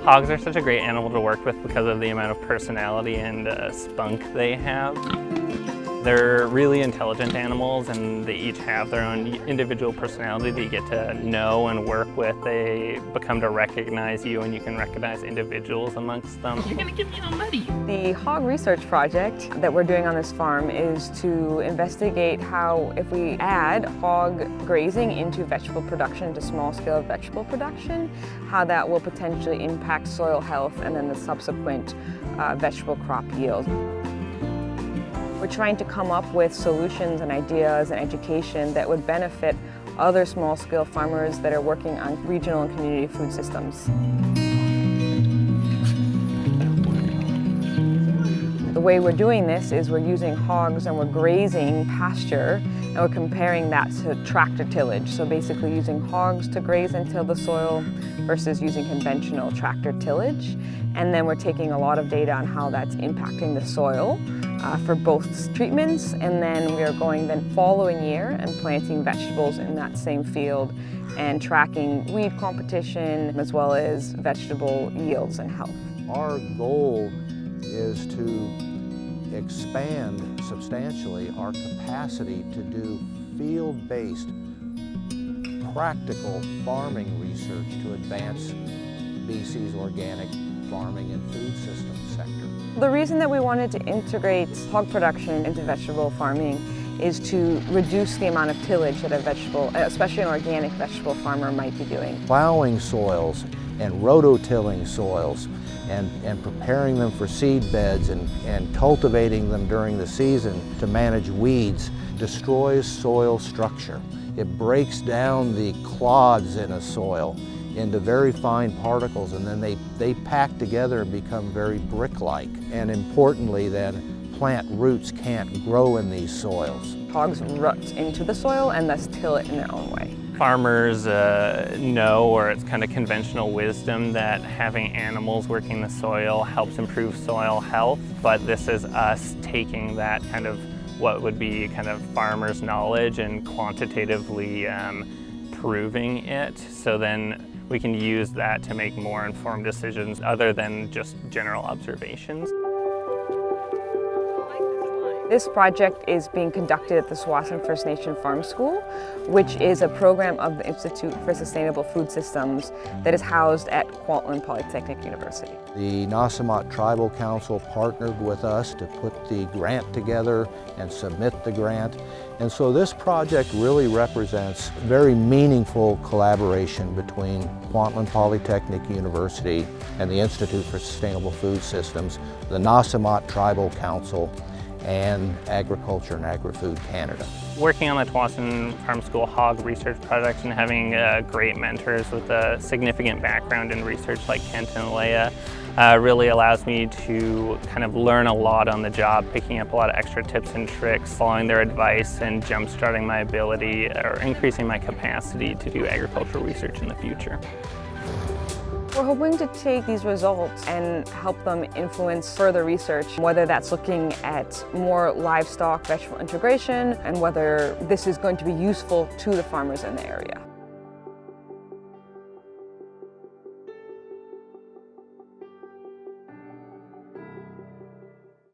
Hogs are such a great animal to work with because of the amount of personality and spunk they have. They're really intelligent animals, and they each have their own individual personality that you get to know and work with. They become to recognize you, and you can recognize individuals amongst them. You're gonna give me all muddy. The hog research project that we're doing on this farm is to investigate how, if we add hog grazing into vegetable production, into small-scale vegetable production, how that will potentially impact soil health and then the subsequent vegetable crop yield. We're trying to come up with solutions and ideas and education that would benefit other small-scale farmers that are working on regional and community food systems. The way we're doing this is we're using hogs and we're grazing pasture, and we're comparing that to tractor tillage. So basically using hogs to graze and till the soil versus using conventional tractor tillage. And then we're taking a lot of data on how that's impacting the soil for both treatments, and then we are going then following year and planting vegetables in that same field and tracking weed competition as well as vegetable yields and health. Our goal is to expand substantially our capacity to do field-based, practical farming research to advance BC's organic farming and food systems sector. The reason that we wanted to integrate hog production into vegetable farming is to reduce the amount of tillage that a vegetable, especially an organic vegetable farmer, might be doing. Plowing soils and rototilling soils and preparing them for seed beds and cultivating them during the season to manage weeds destroys soil structure. It breaks down the clods in a soil into very fine particles, and then they pack together and become very brick-like. And importantly then, plant roots can't grow in these soils. Hogs root into the soil and thus till it in their own way. Farmers know, or it's kind of conventional wisdom, that having animals working the soil helps improve soil health, but this is us taking that kind of what would be kind of farmers' knowledge and quantitatively proving it, so then we can use that to make more informed decisions other than just general observations. This project is being conducted at the Tsawwassen First Nation Farm School, which is a program of the Institute for Sustainable Food Systems that is housed at Kwantlen Polytechnic University. The Nasamot Tribal Council partnered with us to put the grant together and submit the grant. And so this project really represents very meaningful collaboration between Kwantlen Polytechnic University and the Institute for Sustainable Food Systems, the Nasamot Tribal Council, and Agriculture and Agri-Food Canada. Working on the Tsawwassen Farm School Hog Research Project and having great mentors with a significant background in research like Kent and Leah really allows me to kind of learn a lot on the job, picking up a lot of extra tips and tricks, following their advice and jump-starting my ability or increasing my capacity to do agricultural research in the future. We're hoping to take these results and help them influence further research, whether that's looking at more livestock vegetable integration and whether this is going to be useful to the farmers in the area.